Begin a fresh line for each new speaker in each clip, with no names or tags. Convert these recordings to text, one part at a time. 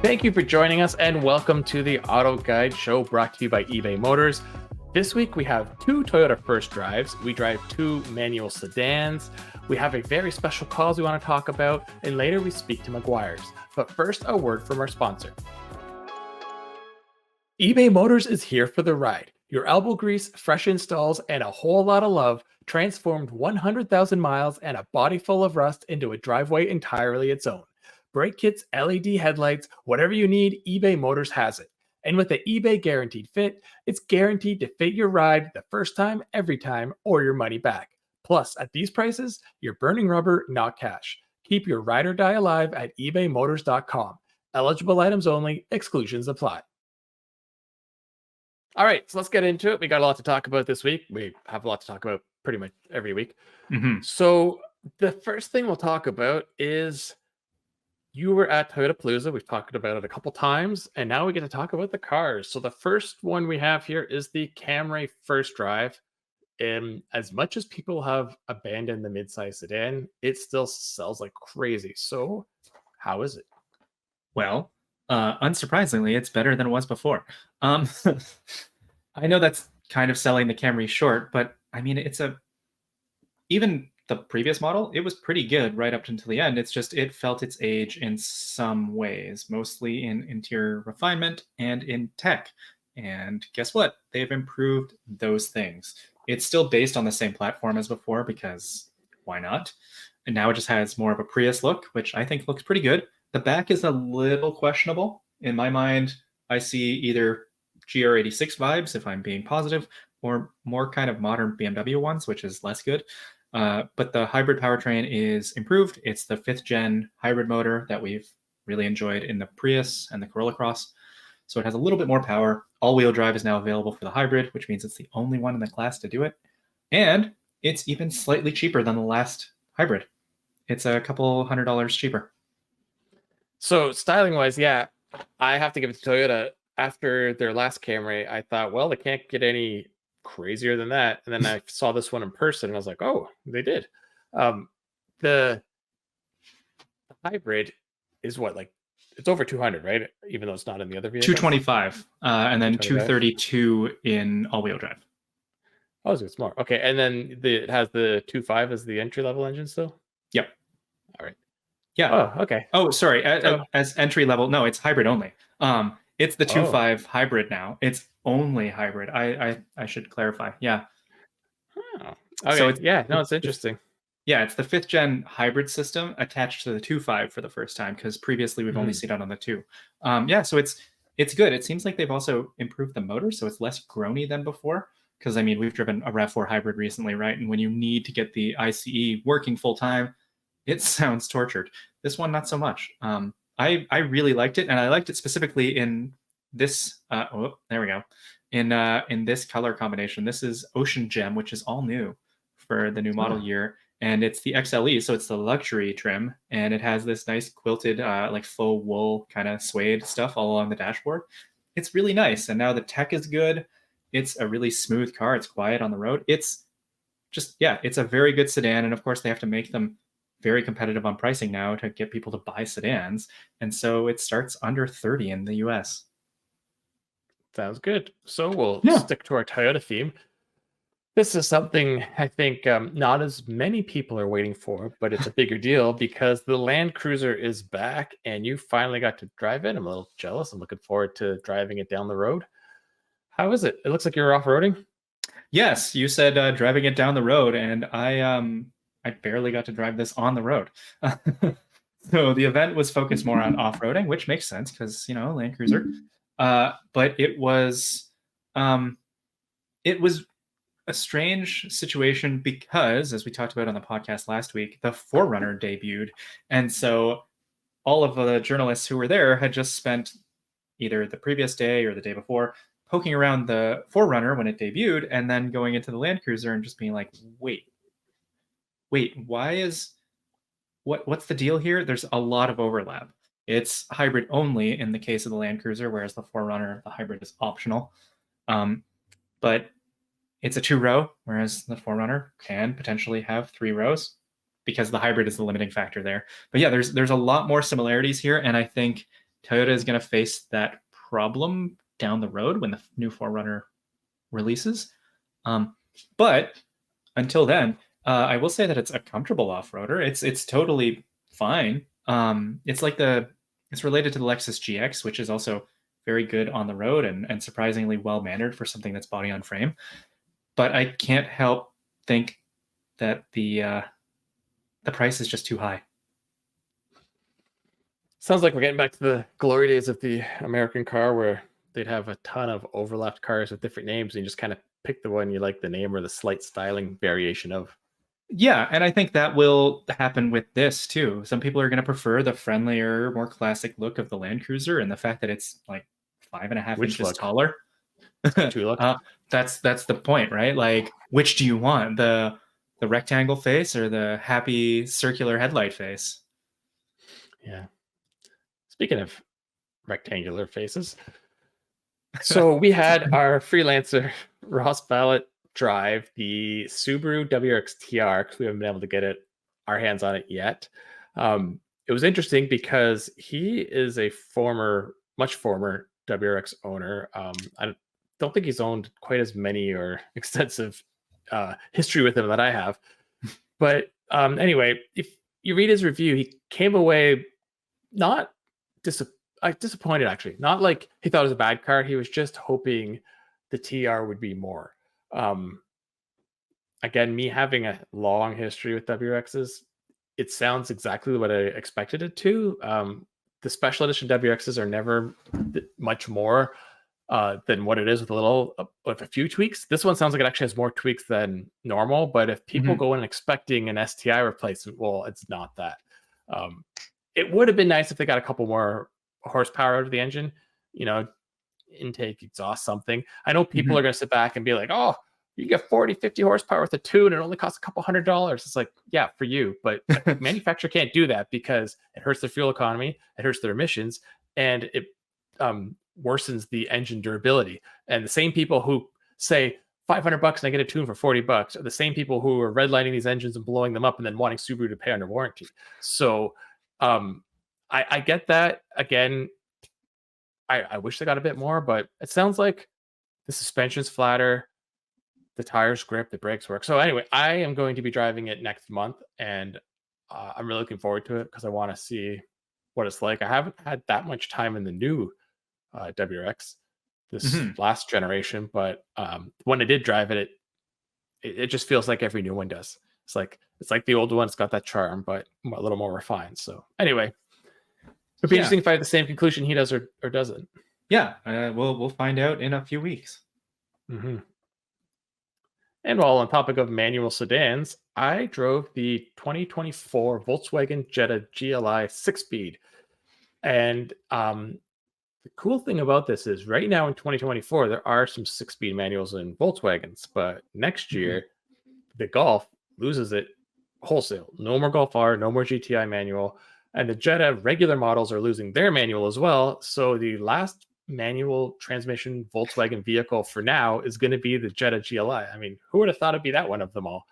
Thank you for joining us and welcome to the AutoGuide Show brought to you by eBay Motors. This week we have two Toyota first drives. We drive two manual sedans. We have a very special cause we want to talk about, and later we speak to Meguiars. But first, a word from our sponsor. eBay Motors is here for the ride. Your elbow grease, fresh installs, and a whole lot of love transformed 100,000 miles and a body full of rust into a driveway entirely its own. Brake kits, LED headlights, whatever you need, eBay Motors has it. And with the eBay Guaranteed Fit, it's guaranteed to fit your ride the first time, every time, or your money back. Plus, at these prices, you're burning rubber, not cash. Keep your ride or die alive at ebaymotors.com. Eligible items only, exclusions apply. All right, so let's get into it. We got a lot to talk about this week. We have a lot to talk about pretty much every week. So the first thing we'll talk about is you were at Toyota Palooza. We've talked about it a couple times, and now we get to talk about the cars. So the first one we have here is the Camry first drive. And as much as people have abandoned the midsize sedan, it still sells like crazy. So how is it?
Well, unsurprisingly, it's better than it was before. I know that's kind of selling the Camry short, but I mean, even the previous model, it was pretty good right up until the end. It's just, it felt its age in some ways, mostly in interior refinement and in tech. And guess what? They've improved those things. It's still based on the same platform as before because why not? And now it just has more of a Prius look, which I think looks pretty good. The back is a little questionable. In my mind, I see either GR86 vibes, if I'm being positive, or more kind of modern BMW ones, which is less good. But the hybrid powertrain is improved. It's the 5th gen hybrid motor that we've really enjoyed in the Prius and the Corolla Cross. So it has a little bit more power. All-wheel drive is now available for the hybrid, which means it's the only one in the class to do it. And it's even slightly cheaper than the last hybrid. It's a couple $100 cheaper.
So styling-wise, yeah, I have to give it to Toyota. After their last Camry, I thought, well, they can't get any crazier than that. And then I saw this one in person, and I was like, oh, they did. The hybrid is what, like, it's over 200, right? Even though it's not in the other vehicle.
225, and then 232 in all-wheel drive.
Oh, so it's more. Okay, and then it has the 2.5 as the entry-level engine still?
Yep.
All right.
Yeah.
Oh, okay.
Oh, sorry. As entry level, no, it's hybrid only. It's the 2.5 hybrid now. It's only hybrid. I should clarify. Yeah.
Oh, okay. So it's interesting.
Yeah, it's the 5th gen hybrid system attached to the 2.5 for the first time, because previously we've only seen it on the 2. So it's good. It seems like they've also improved the motor, so it's less groany than before. Because I mean, we've driven a RAV4 hybrid recently, right? And when you need to get the ICE working full time, it sounds tortured. This one, not so much. I really liked it, and I liked it specifically in this. There we go. In this color combination, this is Ocean Gem, which is all new for the new model year, and it's the XLE, so it's the luxury trim, and it has this nice quilted, like faux wool kind of suede stuff all along the dashboard. It's really nice, and now the tech is good. It's a really smooth car. It's quiet on the road. It's just, it's a very good sedan, and of course they have to make them very competitive on pricing now to get people to buy sedans, and so it starts under 30 in the US.
Sounds good. So we'll stick to our Toyota theme. This is something I think not as many people are waiting for, but it's a bigger deal because the Land Cruiser is back, and you finally got to drive it. I'm a little jealous. I'm looking forward to driving it down the road. How is it? It looks like you're off-roading.
Yes, you said driving it down the road, and I barely got to drive this on the road. So the event was focused more on off-roading, which makes sense because, Land Cruiser. But it was a strange situation because, as we talked about on the podcast last week, the 4Runner debuted. And so all of the journalists who were there had just spent either the previous day or the day before poking around the 4Runner when it debuted, and then going into the Land Cruiser and just being like, wait, what's the deal here? There's a lot of overlap. It's hybrid only in the case of the Land Cruiser, whereas the 4Runner, the hybrid is optional. But it's a 2-row, whereas the 4Runner can potentially have 3 rows because the hybrid is the limiting factor there. But yeah, there's a lot more similarities here, and I think Toyota is going to face that problem down the road when the new 4Runner releases. But until then, I will say that it's a comfortable off-roader. It's totally fine. It's related to the Lexus GX, which is also very good on the road and surprisingly well mannered for something that's body on frame. But I can't help think that the price is just too high.
Sounds like we're getting back to the glory days of the American car, where they'd have a ton of overlapped cars with different names, and you just kind of pick the one you like the name or the slight styling variation of.
Yeah, and I think that will happen with this too. Some people are going to prefer the friendlier, more classic look of the Land Cruiser, and the fact that it's like 5.5
Which
inches
look?
taller.
Two look.
That's the point, right? Like, which do you want? The rectangle face or the happy circular headlight face?
Yeah. Speaking of rectangular faces, so we had our freelancer Ross Ballot drive the Subaru WRX TR because we haven't been able to get our hands on it yet. It was interesting because he is a much former WRX owner. I don't think he's owned quite as many or extensive history with him that I have. But anyway, if you read his review, he came away not disappointed, actually. Not like he thought it was a bad car. He was just hoping the TR would be more. Again, me having a long history with WRXs, it sounds exactly what I expected it to. The special edition WRXs are never much more than what it is with a few tweaks. This one sounds like it actually has more tweaks than normal, but if people go in expecting an STI replacement, well, it's not that. It would have been nice if they got a couple more horsepower out of the engine, intake, exhaust, something. I know people are going to sit back and be like, oh, you get 40, 50 horsepower with a tune, and it only costs a couple $100. It's like, yeah, for you, but the manufacturer can't do that because it hurts their fuel economy, it hurts their emissions, and it worsens the engine durability. And the same people who say $500 and I get a tune for $40 are the same people who are redlining these engines and blowing them up and then wanting Subaru to pay under warranty. So I get that. Again, I wish they got a bit more, but it sounds like the suspension's flatter, the tires grip, the brakes work. So anyway, I am going to be driving it next month, and I'm really looking forward to it because I want to see what it's like. I haven't had that much time in the new WRX this last generation, but when I did drive it, it just feels like every new one does. It's like the old one. It's got that charm, but a little more refined. So anyway, it'd be interesting if I have the same conclusion he does or doesn't.
Yeah, we'll find out in a few weeks.
And while on topic of manual sedans, I drove the 2024 Volkswagen Jetta GLI 6-speed. And the cool thing about this is right now in 2024, there are some 6-speed manuals in Volkswagens, but next year, the Golf loses it wholesale. No more Golf R, no more GTI manual. And the Jetta regular models are losing their manual as well. So the last manual transmission Volkswagen vehicle for now is going to be the Jetta GLI. I mean, who would have thought it'd be that one of them all?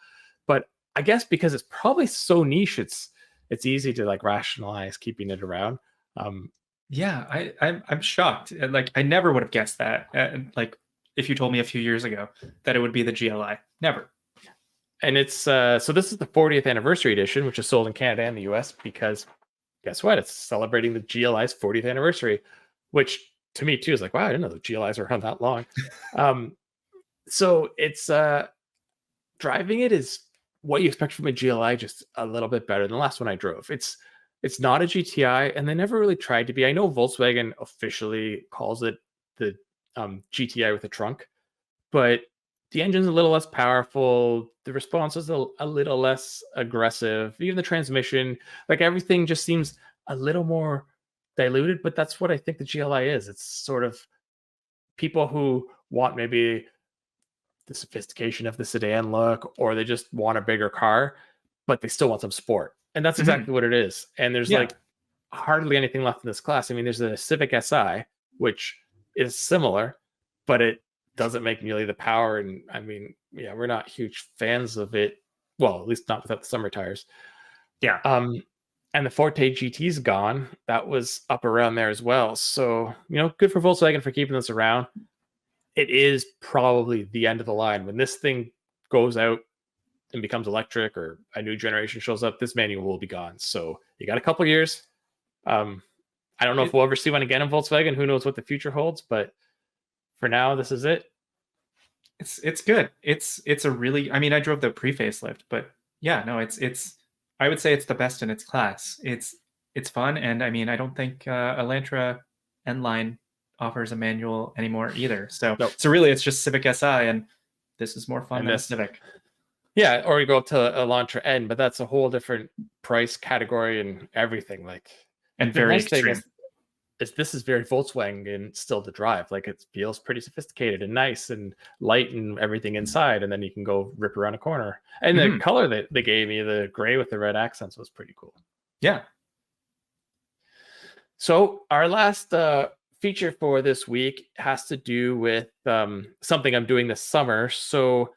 But I guess because it's probably so niche, it's easy to like rationalize keeping it around.
Yeah, I'm shocked. Like, I never would have guessed that. Like, if you told me a few years ago that it would be the GLI, never.
And it's so this is the 40th anniversary edition, which is sold in Canada and the US because guess what? It's celebrating the GLI's 40th anniversary, which to me too is like, wow, I didn't know the GLIs were around that long. So it's driving it is what you expect from a GLI, just a little bit better than the last one I drove. It's not a GTI, and they never really tried to be. I know Volkswagen officially calls it the GTI with a trunk, but the engine's a little less powerful. The response is a little less aggressive. Even the transmission, like everything just seems a little more diluted, but that's what I think the GLI is. It's sort of people who want maybe the sophistication of the sedan look, or they just want a bigger car, but they still want some sport. And that's exactly what it is. And there's like hardly anything left in this class. I mean, there's a Civic Si, which is similar, but it doesn't make nearly the power. And I mean, yeah, we're not huge fans of it. Well, at least not without the summer tires.
Yeah.
And the Forte GT's gone. That was up around there as well. So, good for Volkswagen for keeping this around. It is probably the end of the line. When this thing goes out and becomes electric or a new generation shows up, this manual will be gone. So you got a couple years. I don't know if we'll ever see one again in Volkswagen. Who knows what the future holds, but for now, this is it.
It's good. It's a really, I mean, I drove the pre-facelift, but yeah, no, it's I would say it's the best in its class. It's fun, and I mean, I don't think Elantra N-Line offers a manual anymore either. So
Nope.
so really, it's just Civic Si, and this is more fun than a Civic.
Yeah, or you go up to Elantra N, but that's a whole different price category and everything.
And very extreme.
This is very Volkswagen still to drive. Like, it feels pretty sophisticated and nice and light and everything inside, and then you can go rip around a corner. And the color that they gave me, the gray with the red accents, was pretty cool.
Yeah.
So our last feature for this week has to do with something I'm doing this summer. So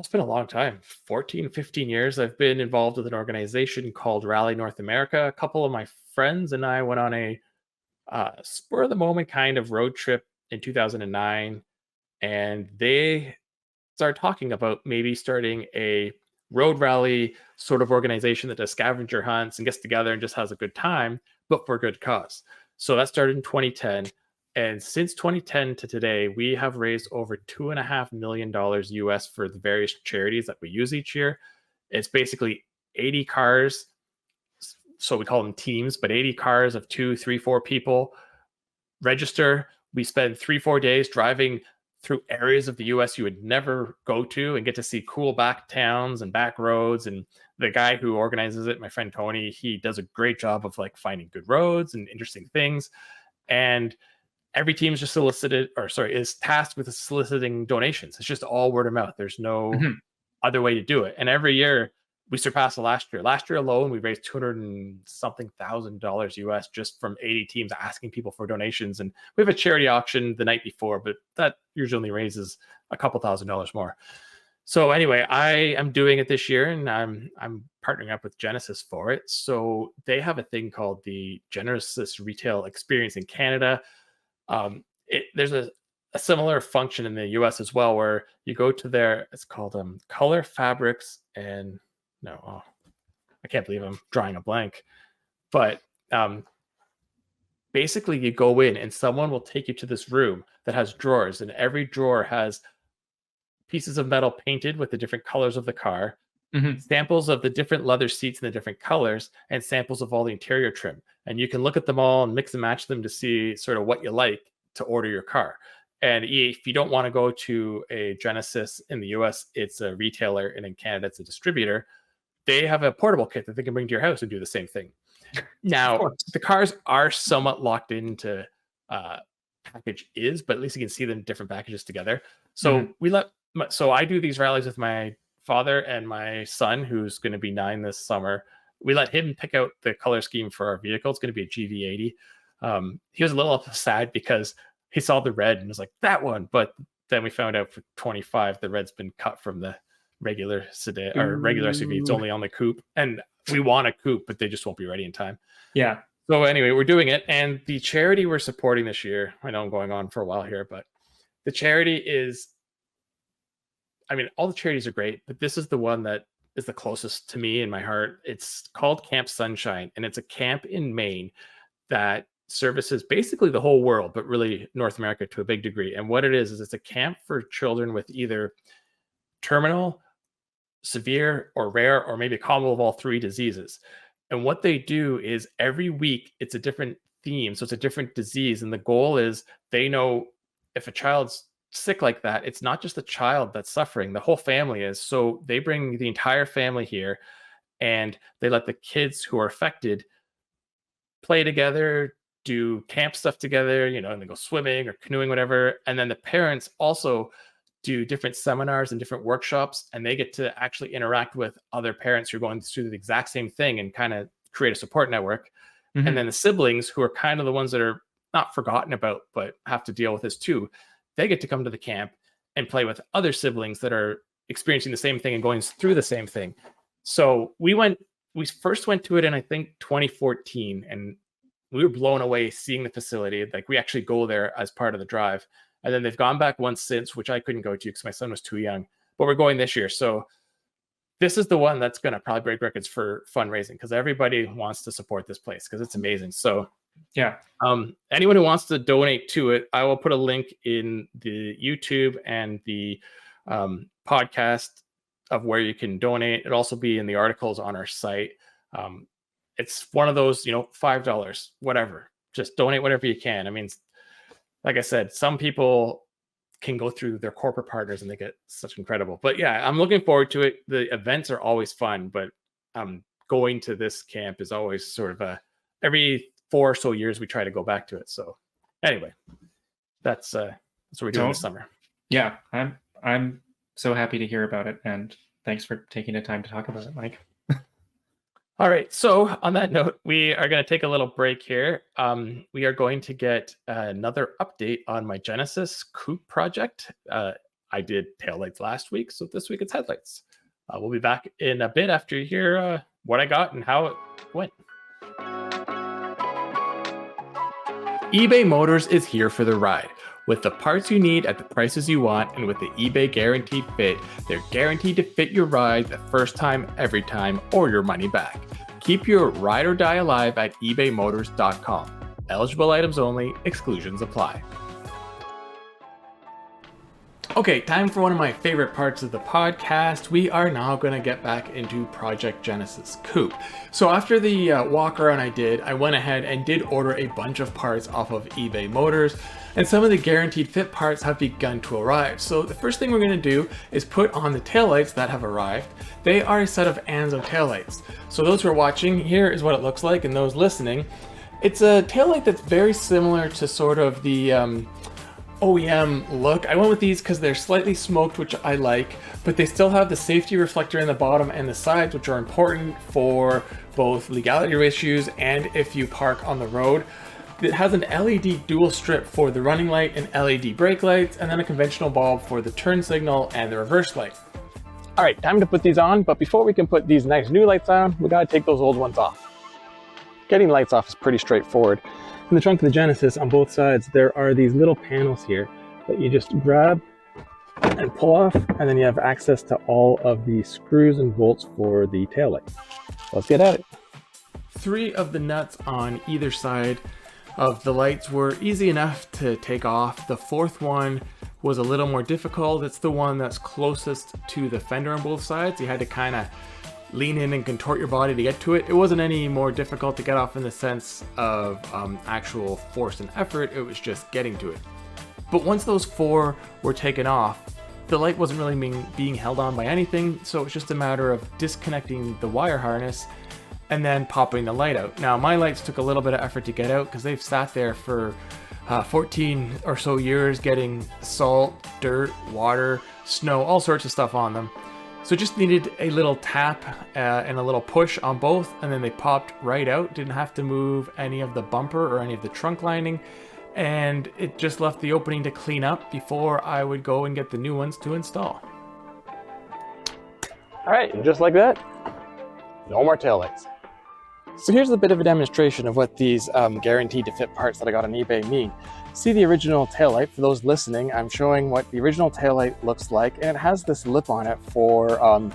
it's been a long time, 14, 15 years, I've been involved with an organization called Rally North America. A couple of my friends and I went on a spur of the moment kind of road trip in 2009, and they started talking about maybe starting a road rally sort of organization that does scavenger hunts and gets together and just has a good time, but for a good cause. So that started in 2010. And since 2010 to today, we have raised over $2.5 million US for the various charities that we use each year. It's basically 80 cars. So we call them teams, but 80 cars of 2, 3, 4 people register. We spend 3-4 days driving through areas of the US you would never go to and get to see cool back towns and back roads. And the guy who organizes it, my friend Tony, he does a great job of finding good roads and interesting things. And every team is just is tasked with soliciting donations. It's just all word of mouth. There's no other way to do it. And every year we surpass the last year. Last year alone, we raised $200 and something thousand US just from 80 teams asking people for donations. And we have a charity auction the night before, but that usually only raises a couple $1,000s more. So anyway, I am doing it this year, and I'm partnering up with Genesis for it. So they have a thing called the Genesis Retail Experience in Canada. There's a similar function in the US as well, where you go to it's called Color Fabrics and I can't believe I'm drawing a blank, but basically you go in and someone will take you to this room that has drawers, and every drawer has pieces of metal painted with the different colors of the car, samples of the different leather seats in the different colors, and samples of all the interior trim. And you can look at them all and mix and match them to see sort of what you like to order your car. And if you don't want to go to a Genesis in the US, it's a retailer, and in Canada, it's a distributor. They have a portable kit that they can bring to your house and do the same thing. Now, the cars are somewhat locked into package is, but at least you can see them in different packages together. So so I do these rallies with my father and my son, who's going to be 9 this summer. We let him pick out the color scheme for our vehicle. It's going to be a GV80. He was a little sad because he saw the red and was like, that one. But then we found out for 25, the red's been cut from the regular sedan or regular SUV. It's only on the coupe. And we want a coupe, but they just won't be ready in time.
Yeah.
So anyway, we're doing it. And the charity we're supporting this year, I know I'm going on for a while here, but the charity is, I mean, all the charities are great, but this is the one that is the closest to me in my heart. It's called Camp Sunshine, and it's a camp in Maine that services basically the whole world, but really North America to a big degree. And what it is it's a camp for children with either terminal, severe, or rare, or maybe a combo of all 3 diseases. And what they do is every week it's a different theme. So it's a different disease. And the goal is they know if a child's sick like that, it's not just the child that's suffering, the whole family is. So they bring the entire family here, and they let the kids who are affected play together, do camp stuff together, and they go swimming or canoeing, whatever. And then the parents also do different seminars and different workshops, and they get to actually interact with other parents who are going through the exact same thing and kind of create a support network. And then the siblings, who are kind of the ones that are not forgotten about, but have to deal with this too. They get to come to the camp and play with other siblings that are experiencing the same thing and going through the same thing. So we first went to it in, I think, 2014, and we were blown away seeing the facility. Like, we actually go there as part of the drive. And then they've gone back once since, which I couldn't go to because my son was too young, but we're going this year. So this is the one that's going to probably break records for fundraising, because everybody wants to support this place because it's amazing. So
yeah,
anyone who wants to donate to it, I will put a link in the YouTube and the podcast of where you can donate. It'll also be in the articles on our site. It's one of those, $5, whatever. Just donate whatever you can. I mean, like I said, some people can go through their corporate partners and they get such incredible. But yeah, I'm looking forward to it. The events are always fun, but going to this camp is always sort of every 4 or so years we try to go back to it. So anyway, that's what we're doing this summer.
Yeah, I'm so happy to hear about it, and thanks for taking the time to talk about it, Mike.
All right. So on that note, we are going to take a little break here. We are going to get another update on my Genesis Coupe project. I did taillights last week, so this week it's headlights. We'll be back in a bit after you hear what I got and how it went. eBay Motors is here for the ride. With the parts you need at the prices you want, and with the eBay Guaranteed Fit, they're guaranteed to fit your ride the first time, every time, or your money back. Keep your ride or die alive at ebaymotors.com. Eligible items only, exclusions apply. Okay, time for one of my favorite parts of the podcast. We are now going to get back into Project Genesis Coupe. So after the walk around I went ahead and did order a bunch of parts off of eBay Motors, and some of the guaranteed fit parts have begun to arrive. So the first thing we're going to do is put on the taillights that have arrived. They are a set of Anzo taillights. So those who are watching, here is what it looks like, and those listening, it's a taillight that's very similar to sort of the OEM look. I went with these because they're slightly smoked, which I like, but they still have the safety reflector in the bottom and the sides, which are important for both legality issues and if you park on the road. It has an LED dual strip for the running light and LED brake lights, and then a conventional bulb for the turn signal and the reverse light. All right, time to put these on, but before we can put these nice new lights on, we gotta take those old ones off. Getting lights off is pretty straightforward. In the trunk of the Genesis, on both sides, there are these little panels here that you just grab and pull off, and then you have access to all of the screws and bolts for the taillight. Let's get at it. 3 of the nuts on either side of the lights were easy enough to take off. The 4th one was a little more difficult. It's the one that's closest to the fender on both sides. You had to kind of lean in and contort your body to get to it. It wasn't any more difficult to get off in the sense of actual force and effort. It was just getting to it. But once those 4 were taken off, the light wasn't really being held on by anything, so it was just a matter of disconnecting the wire harness and then popping the light out. Now, my lights took a little bit of effort to get out because they've sat there for 14 or so years getting salt, dirt, water, snow, all sorts of stuff on them. So just needed a little tap and a little push on both, and then they popped right out. Didn't have to move any of the bumper or any of the trunk lining, and it just left the opening to clean up before I would go and get the new ones to install. All right, and just like that, no more taillights. So here's a bit of a demonstration of what these guaranteed to fit parts that I got on eBay mean. See the original taillight. For those listening, I'm showing what the original taillight looks like, and it has this lip on it for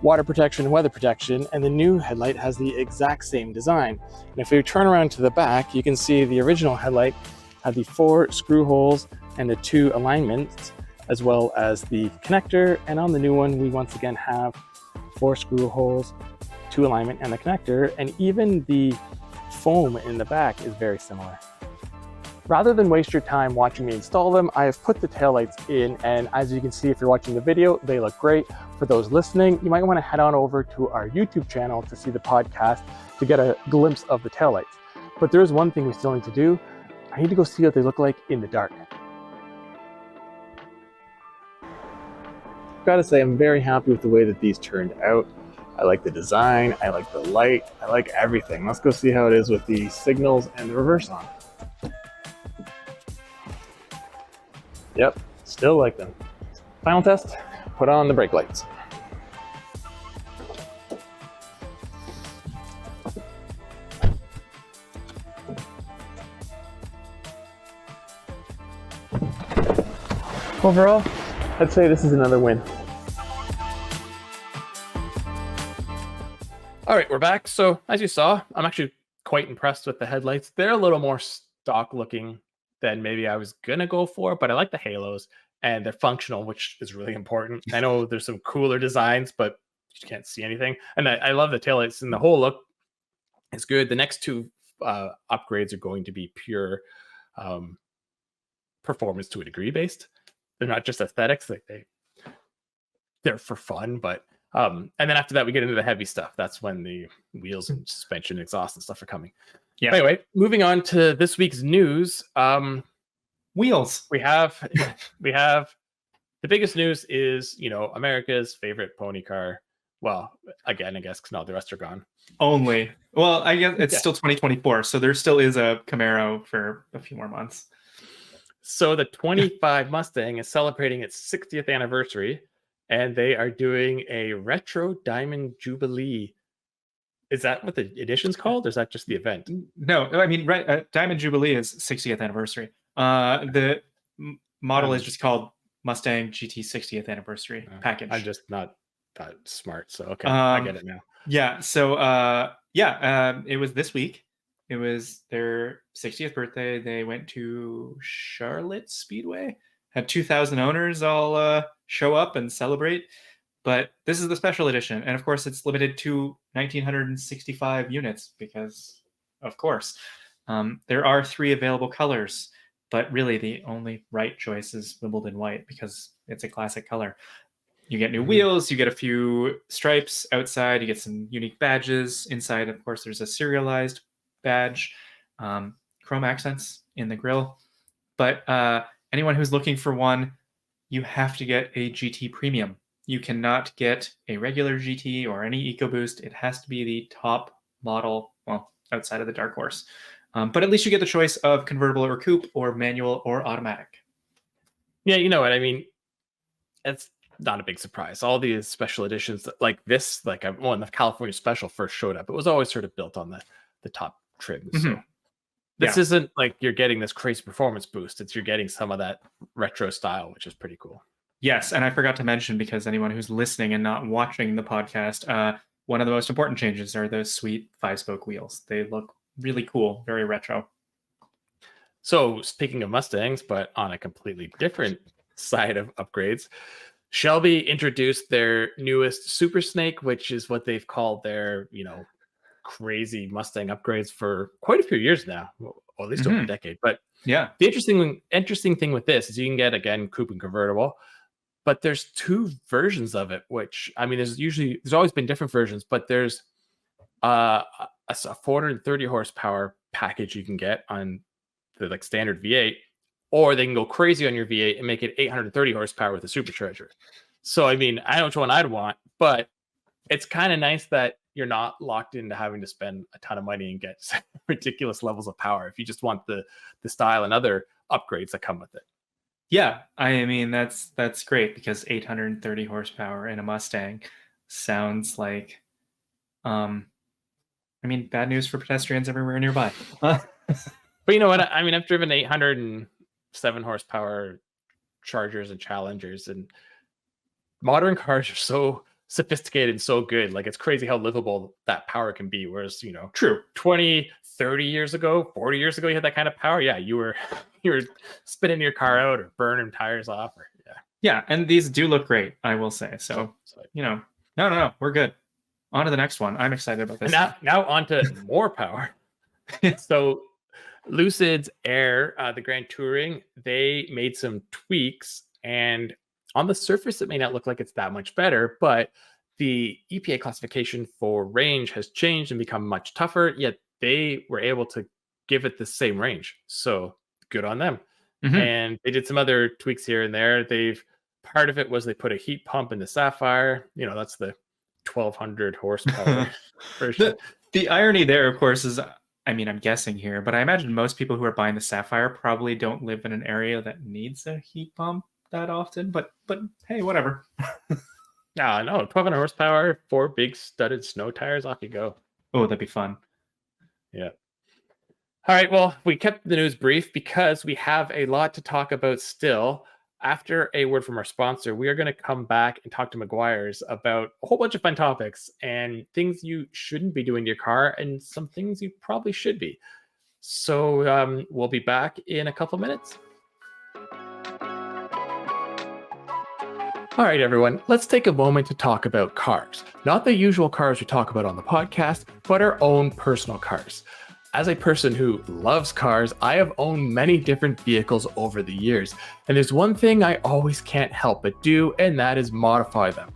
water protection and weather protection, and the new headlight has the exact same design. And if we turn around to the back, you can see the original headlight had the 4 screw holes and the 2 alignments, as well as the connector, and on the new one we once again have 4 screw holes, 2 alignment, and the connector, and even the foam in the back is very similar. Rather than waste your time watching me install them, I have put the taillights in, and as you can see if you're watching the video, they look great. For those listening, you might want to head on over to our YouTube channel to see the podcast to get a glimpse of the taillights. But there is one thing we still need to do. I need to go see what they look like in the dark. I've got to say, I'm very happy with the way that these turned out. I like the design, I like the light, I like everything. Let's go see how it is with the signals and the reverse on. Yep, still like them. Final test, put on the brake lights. Overall, I'd say this is another win. All right, we're back. So as you saw, I'm actually quite impressed with the headlights. They're a little more stock looking than maybe I was gonna go for, but I like the halos and they're functional, which is really important. I know there's some cooler designs, but you can't see anything. And I love the taillights, and the whole look is good. The next two upgrades are going to be pure performance to a degree based. They're not just aesthetics, like they're for fun, but and then after that we get into the heavy stuff. That's when the wheels and suspension, exhaust and stuff are coming.
Yeah.
Anyway, moving on to this week's news.
Wheels.
We have the biggest news is, America's favorite pony car. Well, again, I guess because now the rest are gone.
Only. Well, I guess it's still 2024, so there still is a Camaro for a few more months.
So the 25 Mustang is celebrating its 60th anniversary, and they are doing a retro diamond jubilee. Is that what the edition's called, or is that just the event?
No, I mean, Diamond Jubilee is 60th anniversary. The model is just called Mustang GT 60th anniversary package.
I'm just not that smart, so okay, I get it now.
Yeah, so it was this week. It was their 60th birthday. They went to Charlotte Speedway, had 2,000 owners all show up and celebrate. But this is the special edition, and of course it's limited to 1,965 units because, of course. There are 3 available colors, but really the only right choice is Wimbledon white because it's a classic color. You get new wheels, you get a few stripes outside, you get some unique badges. Inside, of course, there's a serialized badge, chrome accents in the grille. But anyone who's looking for one, you have to get a GT Premium. You cannot get a regular GT or any EcoBoost. It has to be the top model, well, outside of the Dark Horse. But at least you get the choice of convertible or coupe or manual or automatic.
Yeah, you know what I mean? It's not a big surprise. All these special editions like this, like when the California Special first showed up, it was always sort of built on the top trims. Mm-hmm. So this isn't like you're getting this crazy performance boost. You're getting some of that retro style, which is pretty cool.
Yes, and I forgot to mention, because anyone who's listening and not watching the podcast, one of the most important changes are those sweet 5-spoke wheels. They look really cool, very retro.
So speaking of Mustangs, but on a completely different side of upgrades, Shelby introduced their newest Super Snake, which is what they've called their, crazy Mustang upgrades for quite a few years now, or at least over a decade. But
yeah,
the interesting thing with this is you can get, again, coupe and convertible, but there's 2 versions of it, which, I mean, there's always been different versions, but there's a 430 horsepower package you can get on the standard V8, or they can go crazy on your V8 and make it 830 horsepower with a supercharger. So, I mean, I don't know which one I'd want, but it's kind of nice that you're not locked into having to spend a ton of money and get ridiculous levels of power if you just want the style and other upgrades that come with it.
Yeah, I mean, that's great, because 830 horsepower in a Mustang sounds like, bad news for pedestrians everywhere nearby.
But you know what? I mean, I've driven 807 horsepower Chargers and Challengers, and modern cars are so sophisticated and so good. Like, it's crazy how livable that power can be. Whereas,
true,
20, 30 years ago, 40 years ago, you had that kind of power. Yeah, you were spinning your car out or burning tires off.
Yeah, and these do look great, I will say. So no, we're good. On to the next one. I'm excited about this.
And now on to more power. So Lucid's Air, the Grand Touring, they made some tweaks, and on the surface, it may not look like it's that much better, but the EPA classification for range has changed and become much tougher, yet they were able to give it the same range. So good on them. Mm-hmm. And they did some other tweaks here and there. Part of it was they put a heat pump in the Sapphire. That's the 1,200 horsepower version.
The irony there, of course, is I mean, I'm guessing here, but I imagine most people who are buying the Sapphire probably don't live in an area that needs a heat pump that often. But hey, whatever.
No, no, 1,200 horsepower, 4 big studded snow tires, off you go.
Oh, that'd be fun.
Yeah. All right, well, we kept the news brief because we have a lot to talk about still. After a word from our sponsor, we are going to come back and talk to Meguiars about a whole bunch of fun topics and things you shouldn't be doing to your car and some things you probably should be. So we'll be back in a couple minutes. All right, everyone, let's take a moment to talk about cars. Not the usual cars we talk about on the podcast, but our own personal cars. As a person who loves cars, I have owned many different vehicles over the years, and there's one thing I always can't help but do, and that is modify them.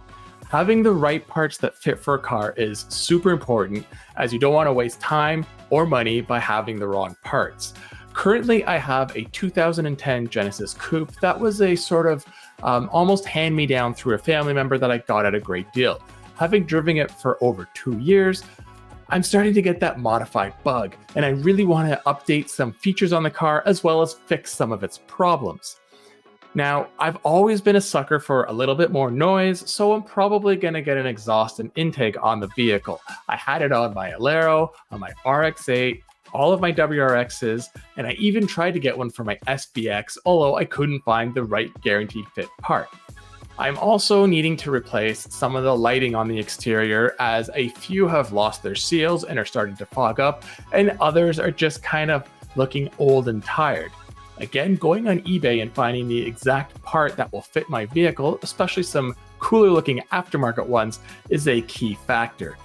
Having the right parts that fit for a car is super important, as you don't want to waste time or money by having the wrong parts. Currently, I have a 2010 Genesis Coupe that was a sort of almost hand-me-down through a family member that I got at a great deal. Having driven it for over 2 years, I'm starting to get that modified bug, and I really want to update some features on the car as well as fix some of its problems. Now, I've always been a sucker for a little bit more noise, so I'm probably going to get an exhaust and intake on the vehicle. I had it on my Alero, on my RX-8, all of my WRXs, and I even tried to get one for my SBX, although I couldn't find the right guaranteed fit part. I'm also needing to replace some of the lighting on the exterior, as a few have lost their seals and are starting to fog up, and others are just kind of looking old and tired. Again, going on eBay and finding the exact part that will fit my vehicle, especially some cooler looking aftermarket ones, is a key factor.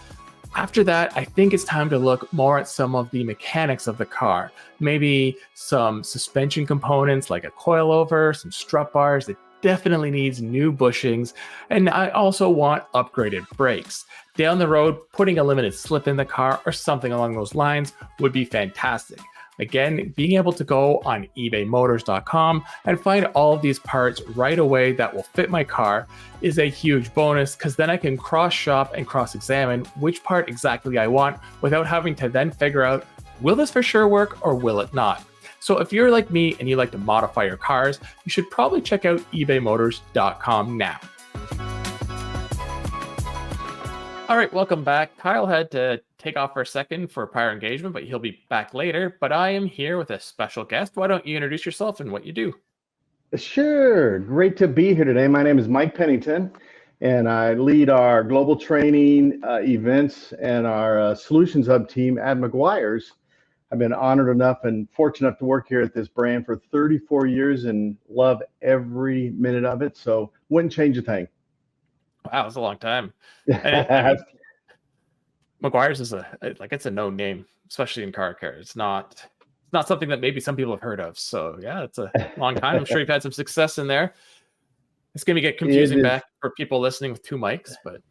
After that, I think it's time to look more at some of the mechanics of the car. Maybe some suspension components like a coilover, some strut bars. It definitely needs new bushings, and I also want upgraded brakes. Down the road, putting a limited slip in the car or something along those lines would be fantastic. Again, being able to go on ebaymotors.com and find all of these parts right away that will fit my car is a huge bonus, because then I can cross-shop and cross-examine which part exactly I want without having to then figure out, will this for sure work or will it not? So if you're like me and you like to modify your cars, you should probably check out ebaymotors.com now. All right, welcome back. Kyle had to take off for a second for prior engagement, but he'll be back later. But I am here with a special guest. Why don't you introduce yourself and what you do?
Sure. Great to be here today. My name is Mike Pennington, and I lead our global training events and our Solutions Hub team at Meguiars. I've been honored enough and fortunate enough to work here at this brand for 34 years and love every minute of it. So wouldn't change a thing.
Wow, that's a long time. And Meguiars is it's a known name, especially in car care. It's not something that maybe some people have heard of. So yeah, it's a long time. I'm sure you've had some success in there. It's going to get confusing back for people listening with two mics, but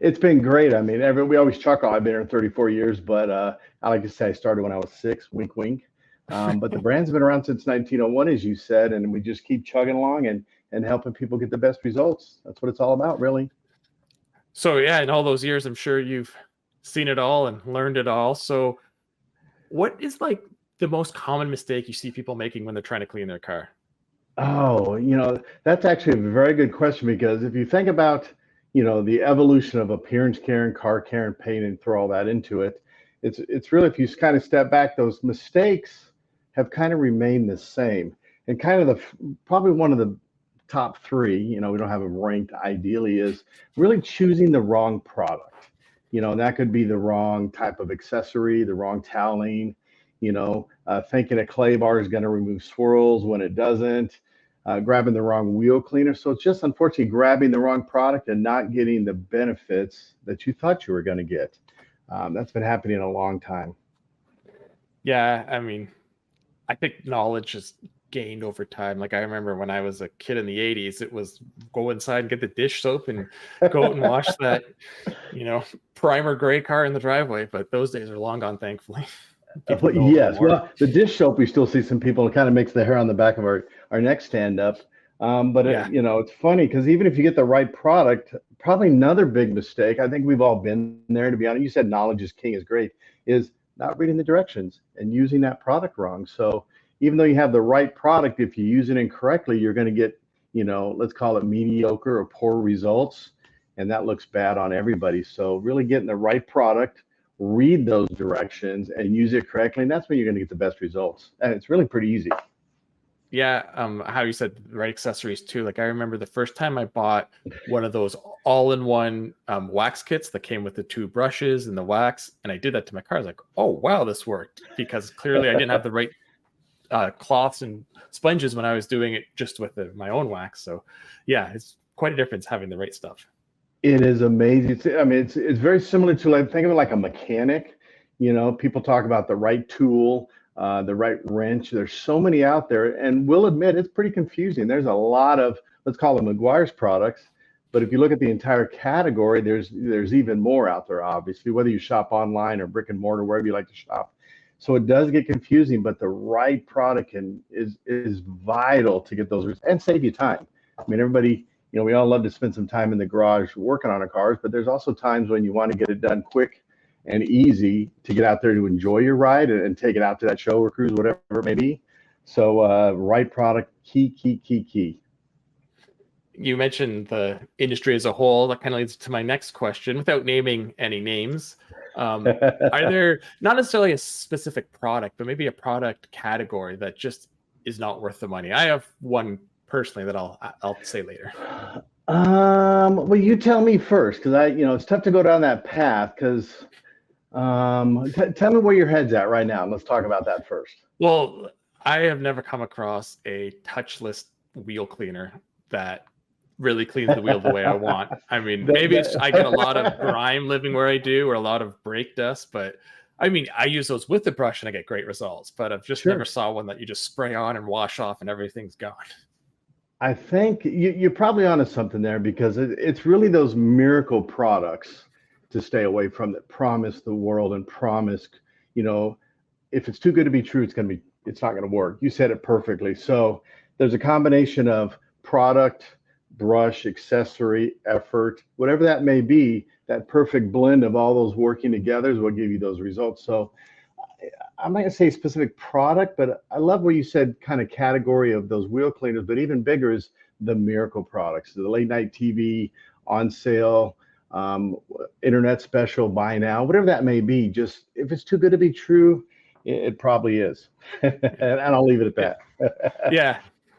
it's been great. I mean, we always chuckle. I've been here 34 years, but I like to say I started when I was 6. Wink, wink. But the brand's been around since 1901, as you said, and we just keep chugging along and helping people get the best results. That's what it's all about, really.
So yeah, in all those years, I'm sure you've seen it all and learned it all. So what is like the most common mistake you see people making when they're trying to clean their car?
Oh, that's actually a very good question, because if you think about, the evolution of appearance care and car care and paint and throw all that into it, it's really, if you kind of step back, those mistakes have kind of remained the same. And kind of probably one of the top 3, we don't have them ranked ideally, is really choosing the wrong product. That could be the wrong type of accessory, the wrong toweling, thinking a clay bar is going to remove swirls when it doesn't, grabbing the wrong wheel cleaner. So it's just unfortunately grabbing the wrong product and not getting the benefits that you thought you were going to get. That's been happening a long time.
Yeah, I mean, I think knowledge is gained over time. Like I remember when I was a kid in the 80s, it was go inside and get the dish soap and go out and wash that, primer gray car in the driveway. But those days are long gone, thankfully.
Yes, well, the dish soap, we still see some people, it kind of makes the hair on the back of our neck stand up. But
yeah.
It's funny, because even if you get the right product, probably another big mistake, I think we've all been there, to be honest. You said knowledge is king is great, is not reading the directions and using that product wrong. So even though you have the right product, if you use it incorrectly, you're going to get, let's call it mediocre or poor results. And that looks bad on everybody. So really getting the right product, read those directions and use it correctly. And that's when you're going to get the best results. And it's really pretty easy.
Yeah, how you said the right accessories too. Like I remember the first time I bought one of those all-in-one wax kits that came with the 2 brushes and the wax, and I did that to my car. I was like, oh wow, this worked, because clearly I didn't have the right cloths and sponges when I was doing it just with my own wax. So yeah, it's quite a difference having the right stuff.
It is amazing. It's very similar to, like, think of it like a mechanic. People talk about the right tool, the right wrench. There's so many out there, and we'll admit it's pretty confusing. There's a lot of, let's call them Meguiars products, but if you look at the entire category, there's even more out there, obviously, whether you shop online or brick and mortar, wherever you like to shop. So it does get confusing, but the right product is vital to get those and save you time. Everybody, we all love to spend some time in the garage working on our cars, but there's also times when you want to get it done quick and easy to get out there to enjoy your ride and take it out to that show or cruise, whatever it may be. So right product, key.
You mentioned the industry as a whole. That kind of leads to my next question, without naming any names. Are there not necessarily a specific product, but maybe a product category that just is not worth the money? I have one personally that I'll say later.
Well, you tell me first, because it's tough to go down that path. Because tell me where your head's at right now. Let's talk about that first.
Well, I have never come across a touchless wheel cleaner that really cleans the wheel the way I want. Maybe I get a lot of grime living where I do, or a lot of brake dust, but I use those with the brush and I get great results, but I've just never saw one that you just spray on and wash off and everything's gone.
I think you're probably onto something there, because it's really those miracle products to stay away from that promise the world and promise, if it's too good to be true, it's not going to work. You said it perfectly. So there's a combination of product, brush, accessory, effort, whatever that may be. That perfect blend of all those working together is what give you those results. So I'm not going to say specific product, but I love what you said, kind of category of those wheel cleaners, but even bigger is the miracle products, the late night TV on sale, internet special, buy now, whatever that may be. Just if it's too good to be true, it probably is. And I'll leave it at that.
Yeah.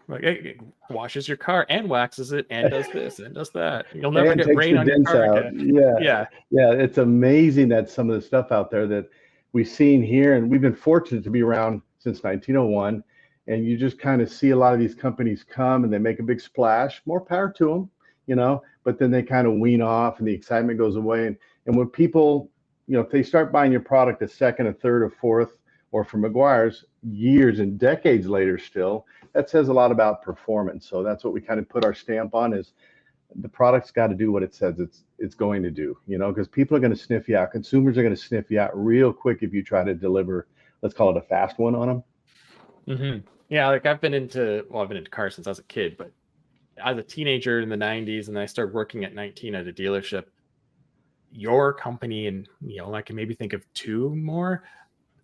Like, it washes your car and waxes it and does this and does that. You'll never get rain on your car again.
Yeah. It's amazing that some of the stuff out there that we've seen here, and we've been fortunate to be around since 1901, and you just kind of see a lot of these companies come and they make a big splash. More power to them, but then they kind of wean off and the excitement goes away. And when people, if they start buying your product a second, a third, a fourth, or from Meguiars years and decades later still, that says a lot about performance. So that's what we kind of put our stamp on, is the product's got to do what it says it's going to do, because people are going to sniff you out. Consumers are going to sniff you out real quick if you try to deliver, let's call it a fast one on them.
Mm-hmm. Yeah, like I've been into cars since I was a kid, but as a teenager in the 90s, and then I started working at 19 at a dealership. Your company, and I can maybe think of 2 more,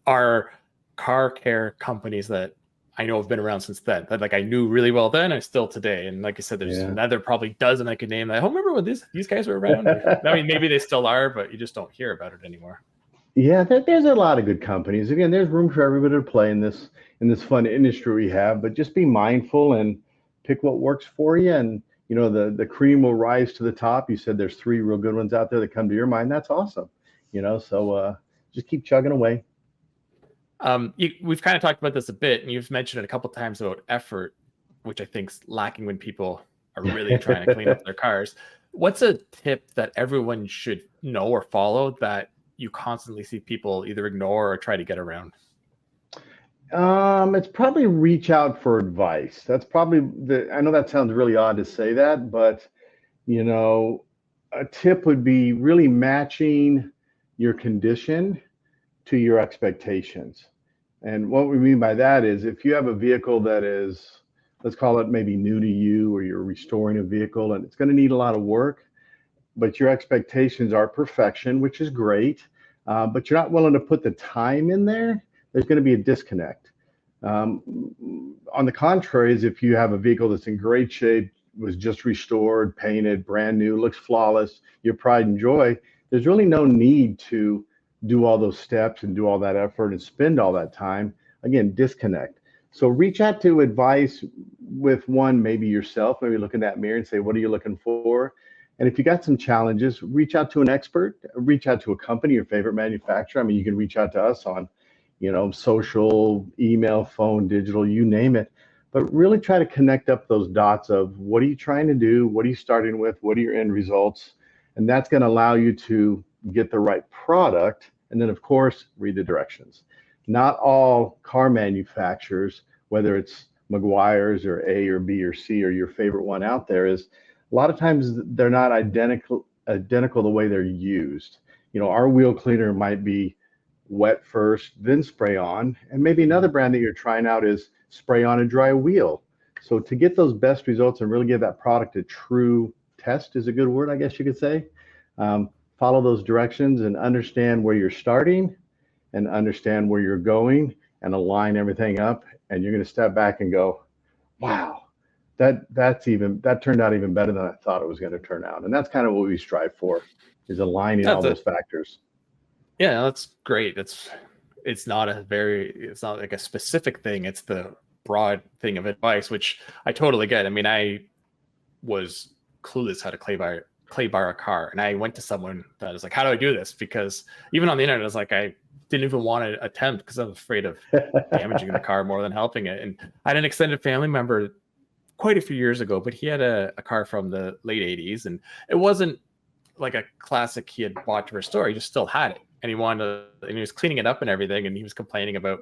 are car care companies that I know have been around since then, that like I knew really well then and still today. And like I said, there's another probably dozen I could name that I don't remember when these guys were around. Maybe they still are, but you just don't hear about it anymore. Yeah,
there's a lot of good companies. Again, there's room for everybody to play in this fun industry we have, but just be mindful and pick what works for you. And the cream will rise to the top. You said there's 3 real good ones out there that come to your mind. That's awesome. So just keep chugging away.
We've kind of talked about this a bit, and you've mentioned it a couple of times about effort, which I think is lacking when people are really trying to clean up their cars. What's a tip that everyone should know or follow that you constantly see people either ignore or try to get around?
It's probably reach out for advice. That's probably I know that sounds really odd to say that, but a tip would be really matching your condition to your expectations. And what we mean by that is, if you have a vehicle that is, let's call it maybe new to you, or you're restoring a vehicle and it's going to need a lot of work, but your expectations are perfection, which is great. but you're not willing to put the time in there, there's going to be a disconnect. On the contrary, is if you have a vehicle that's in great shape, was just restored, painted, brand new, looks flawless, your pride and joy, there's really no need to do all those steps and do all that effort and spend all that time. Again, disconnect. So reach out to advice with one, maybe yourself, maybe look in that mirror and say, what are you looking for? And if you got some challenges, reach out to an expert, reach out to a company, your favorite manufacturer. I mean, you can reach out to us on, social, email, phone, digital, you name it, but really try to connect up those dots of what are you trying to do? What are you starting with? What are your end results? And that's going to allow you to get the right product. And then of course, read the directions. Not all car manufacturers, whether it's Meguiars or A or B or C or your favorite one out there, is a lot of times they're not identical the way they're used. Our wheel cleaner might be wet first, then spray on, and maybe another brand that you're trying out is spray on a dry wheel. So to get those best results and really give that product a true test is a good word, I guess you could say. Follow those directions and understand where you're starting and understand where you're going and align everything up. And you're going to step back and go, wow, that turned out even better than I thought it was going to turn out. And that's kind of what we strive for, is aligning all those factors.
Yeah, that's great. It's not like a specific thing. It's the broad thing of advice, which I totally get. I mean, I was clueless how to clay bar a car, and I went to someone that was like, how do I do this? Because even on the internet, I was like, I didn't even want to attempt because I was afraid of damaging the car more than helping it. And I had an extended family member quite a few years ago, but he had a car from the late 80s, and it wasn't like a classic he had bought to restore. He just still had it, and he was cleaning it up and everything, and he was complaining about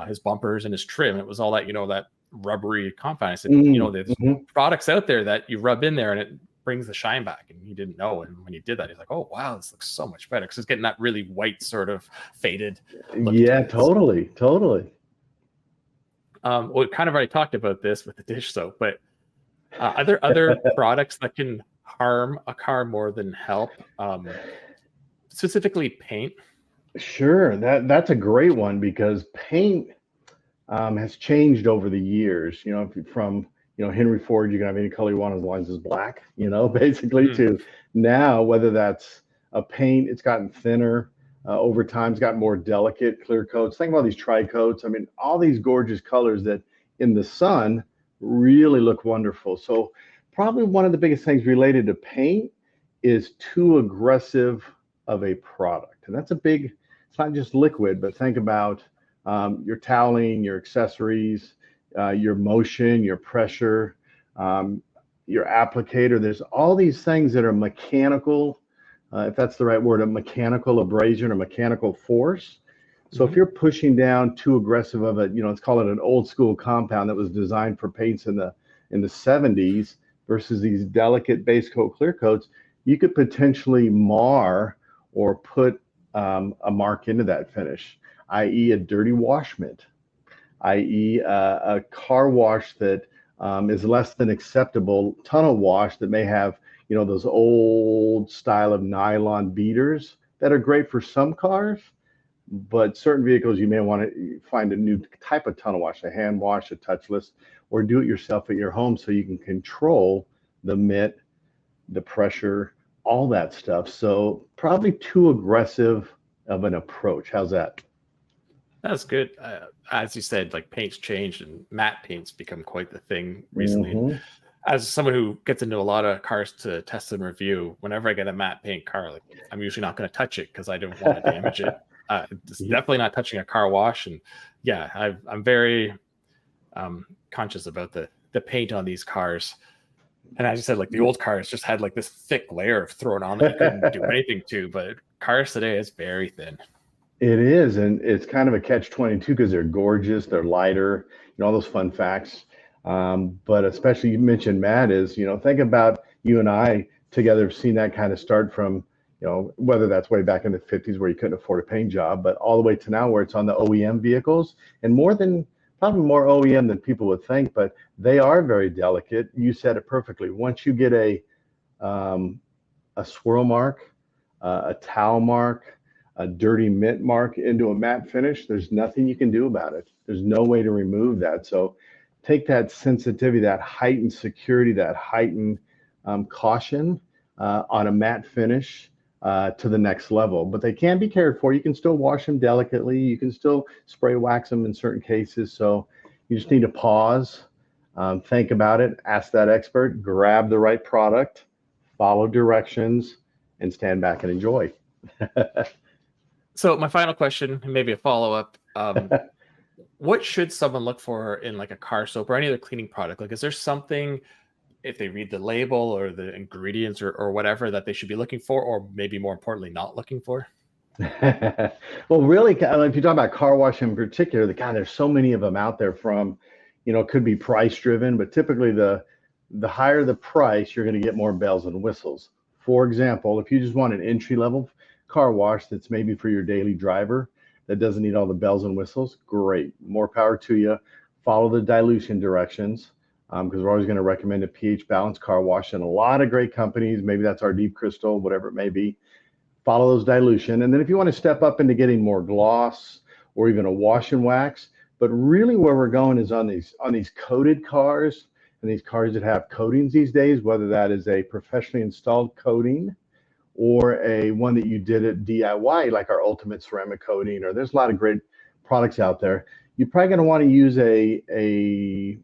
his bumpers and his trim. It was all that, that rubbery compound. I said, there's products out there that you rub in there and it brings the shine back, and he didn't know. And when he did that, he's like, oh wow, this looks so much better, because it's getting that really white sort of faded look.
Yeah, totally.
We kind of already talked about this with the dish soap, but are there other products that can harm a car more than help? Specifically paint?
Sure, that's a great one, because paint has changed over the years. From Henry Ford, you can have any color you want as long as it's black, basically, to now, whether that's a paint, it's gotten thinner over time, it's gotten more delicate, clear coats. Think about these tri-coats. I mean, all these gorgeous colors that in the sun really look wonderful. So probably one of the biggest things related to paint is too aggressive of a product. And that's it's not just liquid, but think about your toweling, your accessories, your motion, your pressure, your applicator. There's all these things that are mechanical, if that's the right word, a mechanical abrasion or mechanical force. So if you're pushing down too aggressive of it, let's call it an old school compound that was designed for paints in the 70s versus these delicate base coat clear coats, you could potentially mar or put a mark into that finish, i.e. a dirty wash mitt, i.e. a car wash that is less than acceptable tunnel wash that may have, those old style of nylon beaters that are great for some cars, but certain vehicles you may want to find a new type of tunnel wash, a hand wash, a touchless, or do it yourself at your home so you can control the mitt, the pressure, all that stuff. So probably too aggressive of an approach. How's that?
That's good. As you said, like paint's changed and matte paint's become quite the thing recently. As someone who gets into a lot of cars to test and review, whenever I get a matte paint car, like I'm usually not going to touch it because I don't want to damage it. It's definitely not touching a car wash. And yeah, I'm very conscious about the paint on these cars. And as you said, like the old cars just had like this thick layer of thrown on that you couldn't do anything to, but cars today is very thin.
It is, and it's kind of a catch-22 because they're gorgeous, they're lighter, all those fun facts. But especially you mentioned Matt is, think about you and I together have seen that kind of start from, whether that's way back in the 50s where you couldn't afford a paint job, but all the way to now where it's on the OEM vehicles, and probably more OEM than people would think, but they are very delicate. You said it perfectly. Once you get a swirl mark, a towel mark, a dirty mint mark into a matte finish, there's nothing you can do about it. There's no way to remove that. So take that sensitivity, that heightened security, that heightened caution on a matte finish to the next level. But they can be cared for. You can still wash them delicately. You can still spray wax them in certain cases. So you just need to pause, think about it, ask that expert, grab the right product, follow directions, and stand back and enjoy.
So my final question, and maybe a follow-up, what should someone look for in like a car soap or any other cleaning product? Like, is there something, if they read the label or the ingredients or whatever, that they should be looking for, or maybe more importantly, not looking for?
Well, really, if you talk about car wash in particular, there's so many of them out there from, it could be price driven, but typically the higher the price, you're going to get more bells and whistles. For example, if you just want an entry level car wash that's maybe for your daily driver that doesn't need all the bells and whistles, great, more power to you. Follow the dilution directions, because we're always going to recommend a pH balanced car wash, and a lot of great companies, maybe that's our Deep Crystal, whatever it may be, follow those dilution. And then if you want to step up into getting more gloss or even a wash and wax, but really where we're going is on these coated cars and these cars that have coatings these days, whether that is a professionally installed coating or a one that you did at DIY, like our Ultimate Ceramic Coating, or there's a lot of great products out there. You're probably going to want to use a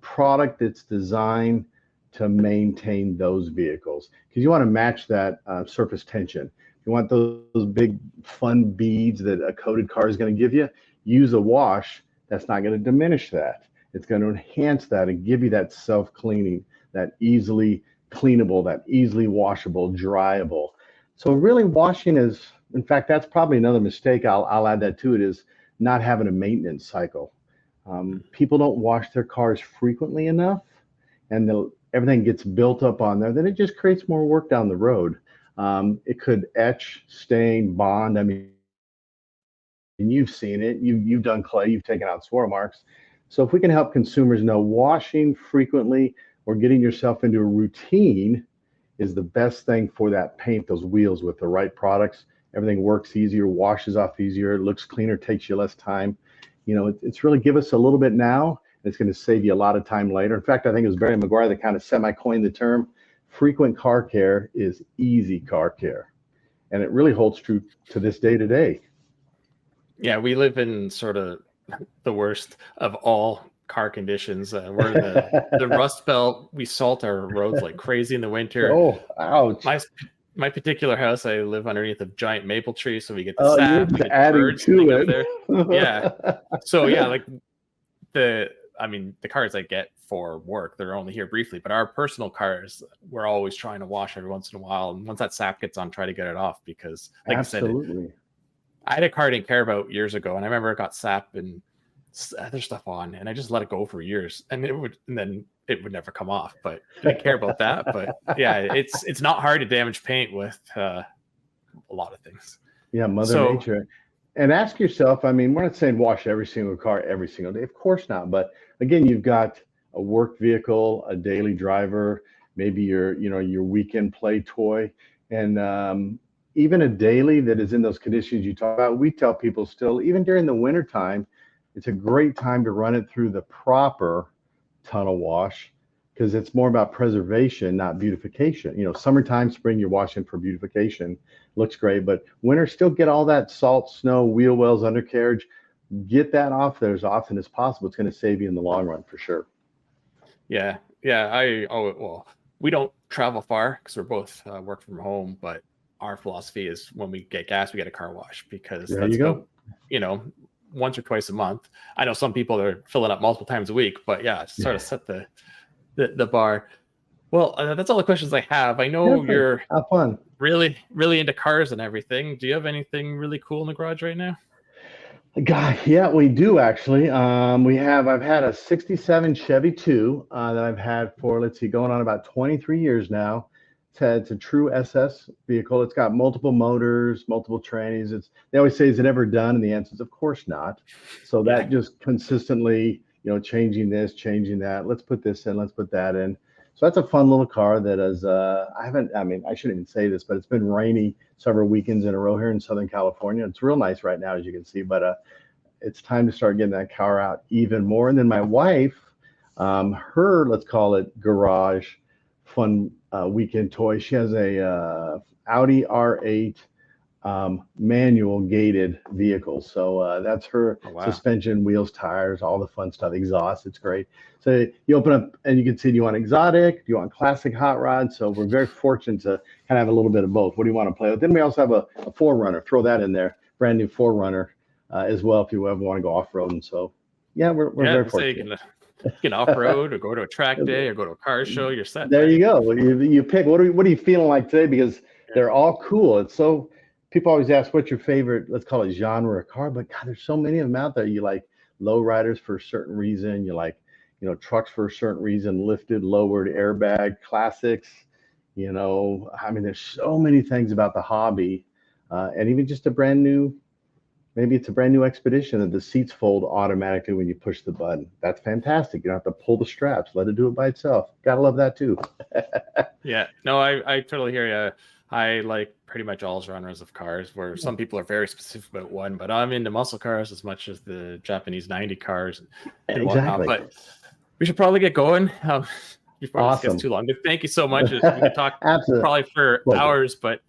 product that's designed to maintain those vehicles, because you want to match that surface tension. You want those big fun beads that a coated car is going to give you. Use a wash that's not going to diminish that. It's going to enhance that and give you that self-cleaning, that easily cleanable, that easily washable, dryable. So really washing is, in fact, that's probably another mistake, I'll add that to it, is not having a maintenance cycle. People don't wash their cars frequently enough, and everything gets built up on there. Then it just creates more work down the road. It could etch, stain, bond. I mean, and you've seen it. You've done clay. You've taken out swirl marks. So if we can help consumers know washing frequently or getting yourself into a routine is the best thing for that paint, those wheels, with the right products. Everything works easier, washes off easier, looks cleaner, takes you less time. It's really give us a little bit now. It's going to save you a lot of time later. In fact, I think it was Barry Meguiar that kind of semi-coined the term, frequent car care is easy car care. And it really holds true to this day to day.
Yeah, we live in sort of the worst of all car conditions. We're in the Rust Belt. We salt our roads like crazy in the winter.
Oh, ouch.
My particular house, I live underneath a giant maple tree, so we get the sap, we get the
adding
birds
to
up
it.
there. Yeah. So yeah, like the cars I get for work, they're only here briefly, but our personal cars, we're always trying to wash every once in a while. And once that sap gets on, try to get it off, because like
Absolutely.
I said, I had a car I didn't care about years ago, and I remember it got sap and other stuff on, and I just let it go for years, and then it would never come off. But I didn't care about that. But yeah, it's not hard to damage paint with a lot of things.
Yeah, Mother Nature. And ask yourself, I mean, we're not saying wash every single car every single day. Of course not. But again, you've got a work vehicle, a daily driver, maybe your weekend play toy, and even a daily that is in those conditions you talk about. We tell people still, even during the winter time, it's a great time to run it through the proper tunnel wash, because it's more about preservation, not beautification. Summertime, spring, you're washing for beautification. Looks great, but winter, still get all that salt, snow, wheel wells, undercarriage. Get that off there as often as possible. It's going to save you in the long run for sure.
Yeah. Well, we don't travel far because we're both work from home, but our philosophy is when we get gas, we get a car wash, because
there you go.
Once or twice a month. I know some people are filling up multiple times a week, but yeah, sort of set the bar. Well, that's all the questions I have. I know you're
have fun.
Really, really into cars and everything. Do you have anything really cool in the garage right now?
God, yeah, we do actually. I've had a 67 Chevy 2 that I've had for, going on about 23 years now. It's a true SS vehicle. It's got multiple motors, multiple trannies. They always say, is it ever done? And the answer is, of course not. So that just consistently, changing this, changing that. Let's put this in, let's put that in. So that's a fun little car that is, I shouldn't even say this, but it's been rainy several weekends in a row here in Southern California. It's real nice right now, as you can see, but it's time to start getting that car out even more. And then my wife, her, let's call it garage fun weekend toy. She has a Audi R8 manual gated vehicle. So that's her suspension, wheels, tires, all the fun stuff, exhaust. It's great. So you open up and you can see, do you want exotic? Do you want classic hot rod? So we're very fortunate to kind of have a little bit of both. What do you want to play with? Then we also have a 4Runner. Throw that in there. Brand new 4Runner as well if you ever want to go off-roading. So yeah, we're very fortunate.
You can off-road or go to a track day or go to a car show. You're set.
There you go. You pick. What are you feeling like today? Because they're all cool. It's so. People always ask, what's your favorite, let's call it genre of car, but God, there's so many of them out there. You like lowriders for a certain reason. You like, trucks for a certain reason, lifted, lowered, airbag, classics. There's so many things about the hobby. And even just maybe it's a brand new Expedition that the seats fold automatically when you push the button. That's fantastic. You don't have to pull the straps. Let it do it by itself. Gotta love that too.
Yeah, no, I totally hear you. I like pretty much all genres of cars, where some people are very specific about one, but I'm into muscle cars as much as the Japanese 90 cars and whatnot. But we should probably get going before this gets too long. But thank you so much. We could talk probably for hours, but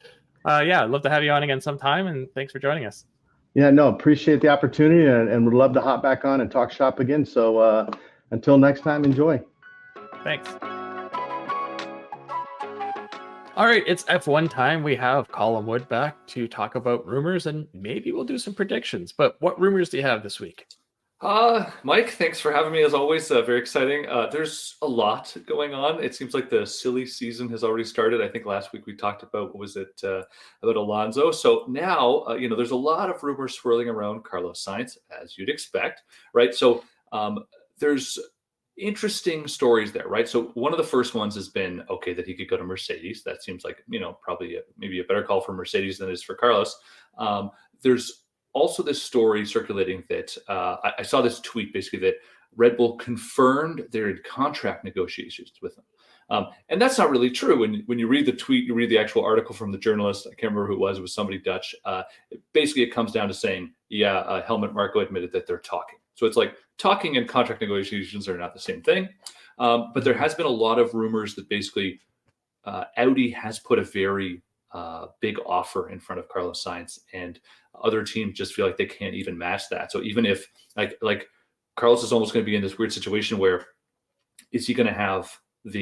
yeah, I'd love to have you on again sometime, and thanks for joining us.
Yeah, no, appreciate the opportunity, and would love to hop back on and talk shop again. So until next time, enjoy.
Thanks. All right, it's F1 time. We have Colin Wood back to talk about rumors, and maybe we'll do some predictions. But what rumors do you have this week?
Mike, thanks for having me as always. Very exciting. There's a lot going on. It seems like the silly season has already started. I think last week we talked about, about Alonso. So now, there's a lot of rumors swirling around Carlos Sainz, as you'd expect, right? So there's interesting stories there, right? So one of the first ones has been, that he could go to Mercedes. That seems like, probably maybe a better call for Mercedes than it is for Carlos. There's also this story circulating that I saw this tweet basically that Red Bull confirmed their contract negotiations with them. And that's not really true. When you read the tweet, you read the actual article from the journalist. I can't remember who it was somebody Dutch. Basically, it comes down to saying, Helmut Marko admitted that they're talking. So it's like talking and contract negotiations are not the same thing. But there has been a lot of rumors that basically Audi has put a very big offer in front of Carlos Sainz, and other teams just feel like they can't even match that. So even if like Carlos is almost going to be in this weird situation where is he going to have is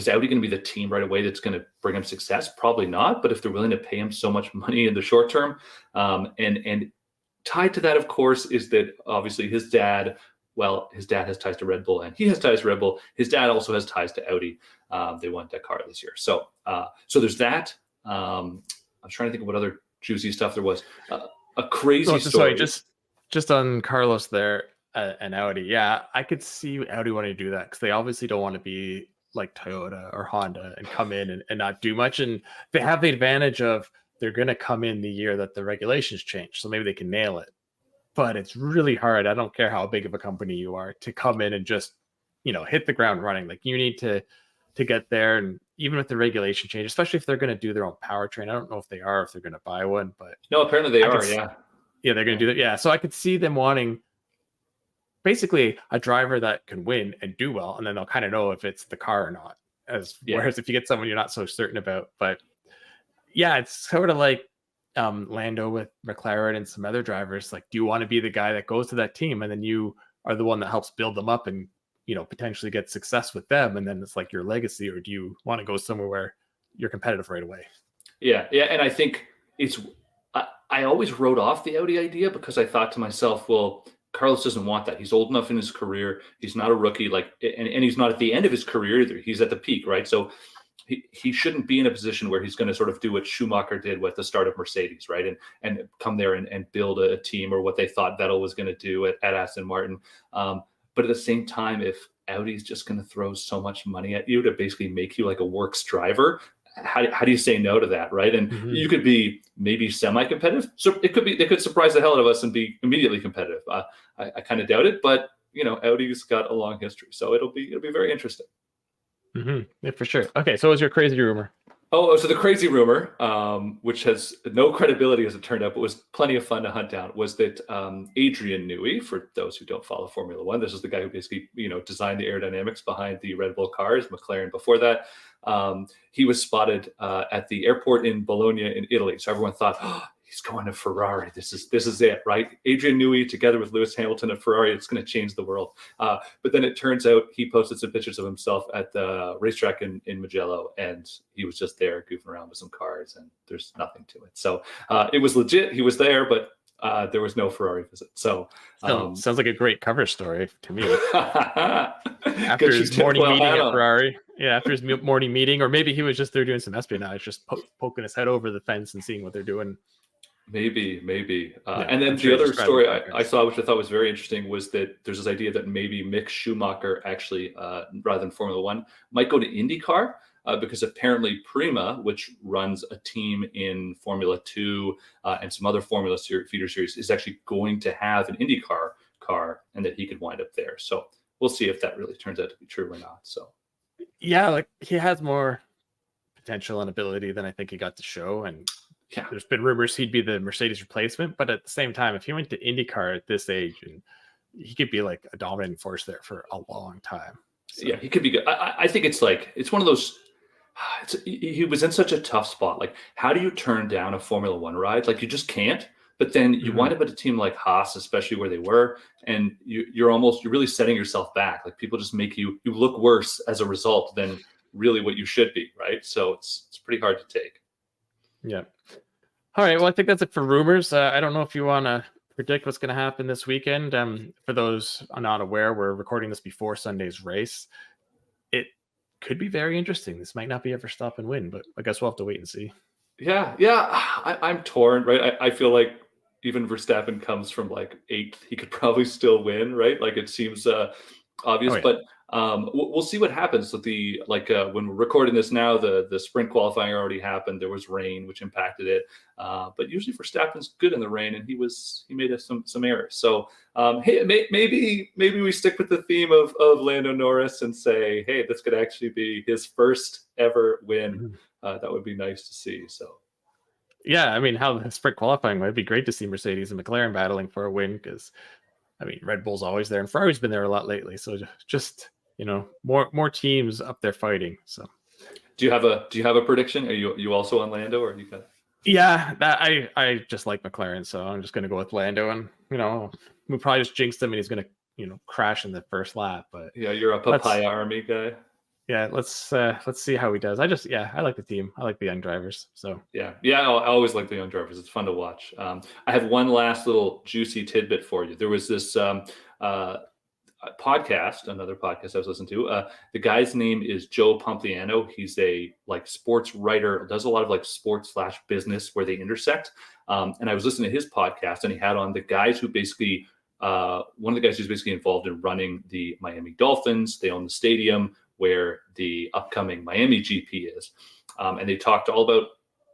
Audi going to be the team right away that's going to bring him success? Probably not. But if they're willing to pay him so much money in the short term, and tied to that, of course, is that obviously his dad has ties to Red Bull and he has ties to Red Bull. His dad also has ties to Audi. They won Dakar this year. So there's that. I'm trying to think of what other juicy stuff there was. A crazy story.
Sorry, just on Carlos there and Audi. Yeah, I could see Audi wanting to do that because they obviously don't want to be like Toyota or Honda and come in and not do much. And they have the advantage of they're going to come in the year that the regulations change. So maybe they can nail it. But it's really hard. I don't care how big of a company you are to come in and just, hit the ground running. Like you need to get there. And even with the regulation change, especially if they're going to do their own powertrain, I don't know if they are, if they're going to buy one, but
no, apparently they are. Yeah.
Yeah. They're going to do that. Yeah. So I could see them wanting basically a driver that can win and do well. And then they'll kind of know if it's the car or not, whereas if you get someone you're not so certain about, but yeah, it's sort of like Lando with McLaren and some other drivers. Like, do you want to be the guy that goes to that team and then you are the one that helps build them up and, potentially get success with them? And then it's like your legacy, or do you want to go somewhere where you're competitive right away?
Yeah. Yeah. And I think I always wrote off the Audi idea because I thought to myself, well, Carlos doesn't want that. He's old enough in his career. He's not a rookie, and he's not at the end of his career either. He's at the peak, right? So he shouldn't be in a position where he's going to sort of do what Schumacher did with the start of Mercedes, right? And come there and build a team, or what they thought Vettel was going to do at Aston Martin. But at the same time, if Audi's just going to throw so much money at you to basically make you like a works driver, how do you say no to that, right? And you could be maybe semi-competitive. So they could surprise the hell out of us and be immediately competitive. I kind of doubt it, but Audi's got a long history, so it'll be very interesting.
Yeah, for sure. Okay, so what's your crazy rumor?
Oh, so the crazy rumor, which has no credibility as it turned out, but was plenty of fun to hunt down, was that Adrian Newey, for those who don't follow Formula One, this is the guy who basically, designed the aerodynamics behind the Red Bull cars, McLaren before that. He was spotted at the airport in Bologna in Italy. So everyone thought, oh, he's going to Ferrari. This is it, right? Adrian Newey together with Lewis Hamilton at Ferrari, it's going to change the world. But then it turns out he posted some pictures of himself at the racetrack in Mugello, and he was just there goofing around with some cars, and there's nothing to it. So it was legit. He was there, but there was no Ferrari visit. So
Sounds like a great cover story to me. After
Good
his
tip
morning
well
meeting
had
at
on.
Ferrari. Yeah, after his morning meeting, or maybe he was just there doing some espionage, just poking his head over the fence and seeing what they're doing.
Maybe.
Yeah,
And then
I'm sure
the other
he's
story
driving
I saw, which I thought was very interesting, was that there's this idea that maybe Mick Schumacher actually, rather than Formula One, might go to IndyCar because apparently Prima, which runs a team in Formula 2 and some other Formula feeder series, is actually going to have an IndyCar car, and that he could wind up there. So we'll see if that really turns out to be true or not. So
Yeah, like he has more potential and ability than I think he got to show. And
yeah.
there's been rumors he'd be the Mercedes replacement, but at the same time, if he went to IndyCar at this age, and he could be like a dominating force there for a long time. So.
Yeah, he could be good. I think it's one of those. He was in such a tough spot. Like, how do you turn down a Formula One ride? Like, you just can't. But then you wind up at a team like Haas, especially where they were, and you're really setting yourself back. Like, people just make you look worse as a result than really what you should be, right? So it's pretty hard to take.
Yeah. All right. Well, I think that's it for rumors. I don't know if you want to predict what's going to happen this weekend. For those not aware, we're recording this before Sunday's race. It could be very interesting. This might not be a Verstappen win, but I guess we'll have to wait and see.
Yeah. I'm torn, right? I feel like even Verstappen comes from like 8th. He could probably still win, right? Like, it seems obvious, but we'll see what happens with when we're recording this now, the sprint qualifying already happened. There was rain, which impacted it. But usually Verstappen's good in the rain, and he made some errors. So hey, maybe we stick with the theme of Lando Norris and say, hey, this could actually be his first ever win. That would be nice to see. So.
Yeah, I mean, how the sprint qualifying would be great to see Mercedes and McLaren battling for a win, because I mean, Red Bull's always there and Ferrari's been there a lot lately. So just more teams up there fighting. So
do you have a prediction? Are you also on Lando, or you got?
Yeah, that I just like McLaren, so I'm just gonna go with Lando, and we'll probably just jinx him and he's gonna crash in the first lap. But
yeah, you're a papaya army guy.
Yeah, let's see how he does. I like the team. I like the young drivers. So
yeah, I always like the young drivers. It's fun to watch. I have one last little juicy tidbit for you. There was this podcast, another podcast I was listening to. The guy's name is Joe Pompliano. He's a sports writer, does a lot of sports/business where they intersect. And I was listening to his podcast, and he had on the guys who basically one of the guys who's basically involved in running the Miami Dolphins. They own the stadium where the upcoming Miami GP is. And they talked all about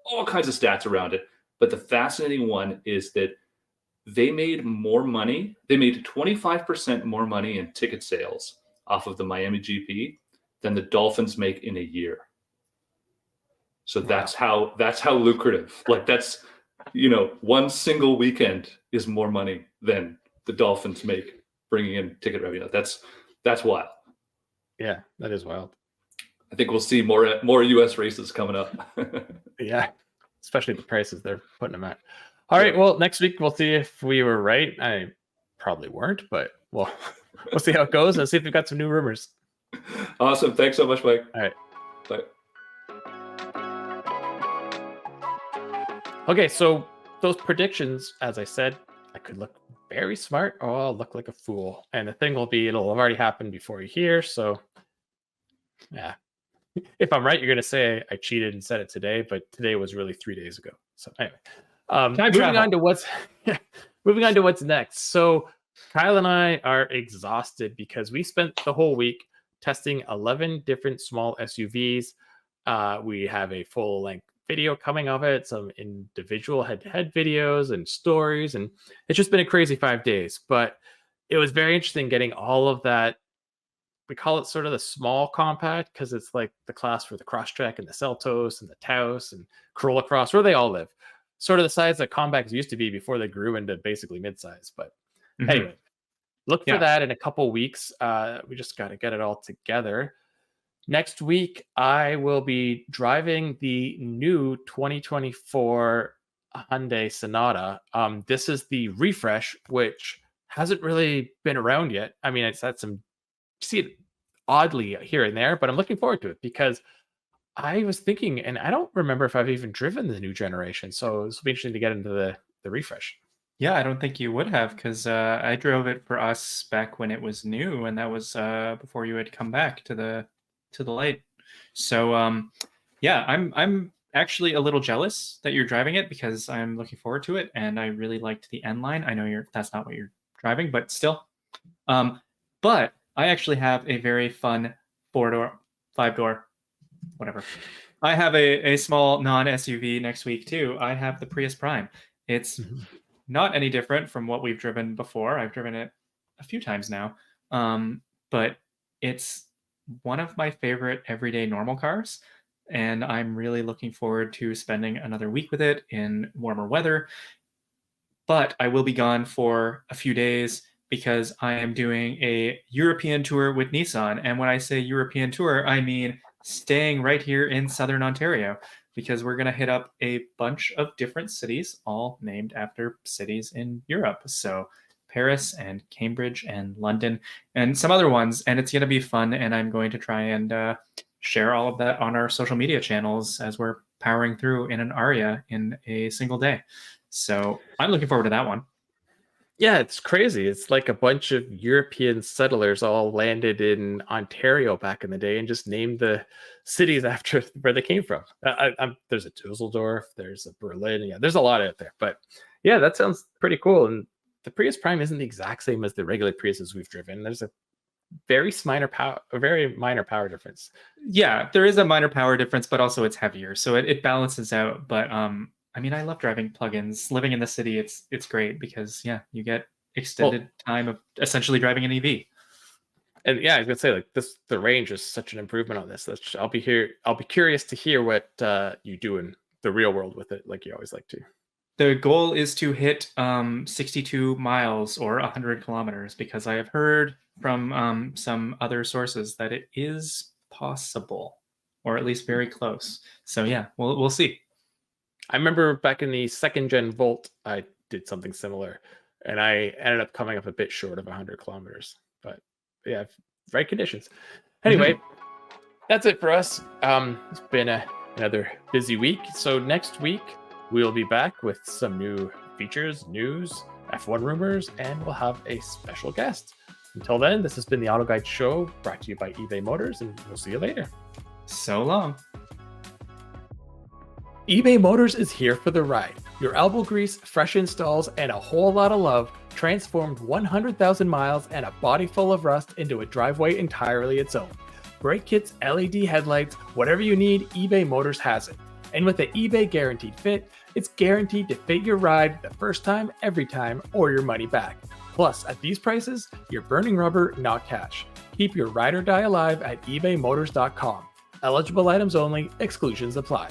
all kinds of stats around it. But the fascinating one is that they made more money. They made 25% more money in ticket sales off of the Miami GP than the Dolphins make in a year. So wow. that's how lucrative. That's one single weekend is more money than the Dolphins make bringing in ticket revenue. That's wild.
Yeah, that is wild.
I think we'll see more U.S. races coming up.
Yeah, especially the prices they're putting them at. All right, well, next week we'll see if we were right. I probably weren't, but we'll see how it goes and see if we've got some new rumors.
Awesome. Thanks so much, Mike.
All right.
Bye.
Okay, so those predictions, as I said, I could look very smart or I'll look like a fool. And the thing will be, it'll have already happened before you hear. So yeah, if I'm right, you're going to say I cheated and said it today, but today was really 3 days ago. So anyway, moving on to what's next. So Kyle and I are exhausted because we spent the whole week testing 11 different small SUVs. We have a full length video coming of it, some individual head-to-head videos and stories, and it's just been a crazy 5 days. But it was very interesting getting all of that we call it sort of the small compact because it's like the class for the Crosstrek and the Seltos and the Taos and Corolla Cross, where they all live. Sort of the size that compacts used to be before they grew into basically midsize. But anyway, look for that in a couple weeks. We just got to get it all together. Next week, I will be driving the new 2024 Hyundai Sonata. This is the refresh, which hasn't really been around yet. I mean, it's had some, see it oddly here and there, but I'm looking forward to it because I was thinking, and I don't remember if I've even driven the new generation. So this will be interesting to get into the refresh.
Yeah, I don't think you would have because I drove it for us back when it was new, and that was before you had come back to the light. So yeah, I'm actually a little jealous that you're driving it because I'm looking forward to it, and I really liked the N line. I know that's not what you're driving, but still. But I actually have a very fun 4-door, 5-door, whatever. I have a small non-SUV next week too. I have the Prius Prime. It's not any different from what we've driven before. I've driven it a few times now, but it's one of my favorite everyday normal cars, and I'm really looking forward to spending another week with it in warmer weather. But I will be gone for a few days because I am doing a European tour with Nissan. And when I say European tour, I mean staying right here in Southern Ontario, because we're going to hit up a bunch of different cities, all named after cities in Europe. So Paris and Cambridge and London and some other ones. And it's going to be fun. And I'm going to try and share all of that on our social media channels as we're powering through in an Aria in a single day. So I'm looking forward to that one.
Yeah, it's crazy. It's like a bunch of European settlers all landed in Ontario back in the day and just named the cities after where they came from. There's a Dusseldorf, there's a Berlin. Yeah, there's a lot out there. But yeah, that sounds pretty cool. And the Prius Prime isn't the exact same as the regular Priuses we've driven. There's a very minor power difference.
Yeah, there is a minor power difference, but also it's heavier, so it balances out. But I mean, I love driving plugins. Living in the city, it's great because you get extended time of essentially driving an EV.
And yeah, I was gonna say like the range is such an improvement on this. I'll be curious to hear what you do in the real world with it, like you always like to.
The goal is to hit 62 miles or 100 kilometers because I have heard from some other sources that it is possible, or at least very close. So yeah, we'll see.
I remember back in the second gen Volt, I did something similar, and I ended up coming up a bit short of 100 kilometers. But yeah, right conditions. Anyway, that's it for us. It's been another busy week. So next week, we'll be back with some new features, news, F1 rumors, and we'll have a special guest. Until then, this has been the AutoGuide Show, brought to you by eBay Motors, and we'll see you later.
So long.
eBay Motors is here for the ride. Your elbow grease, fresh installs, and a whole lot of love transformed 100,000 miles and a body full of rust into a driveway entirely its own. Brake kits, LED headlights, whatever you need, eBay Motors has it. And with the eBay Guaranteed Fit, it's guaranteed to fit your ride the first time, every time, or your money back. Plus, at these prices, you're burning rubber, not cash. Keep your ride or die alive at ebaymotors.com. Eligible items only, exclusions apply.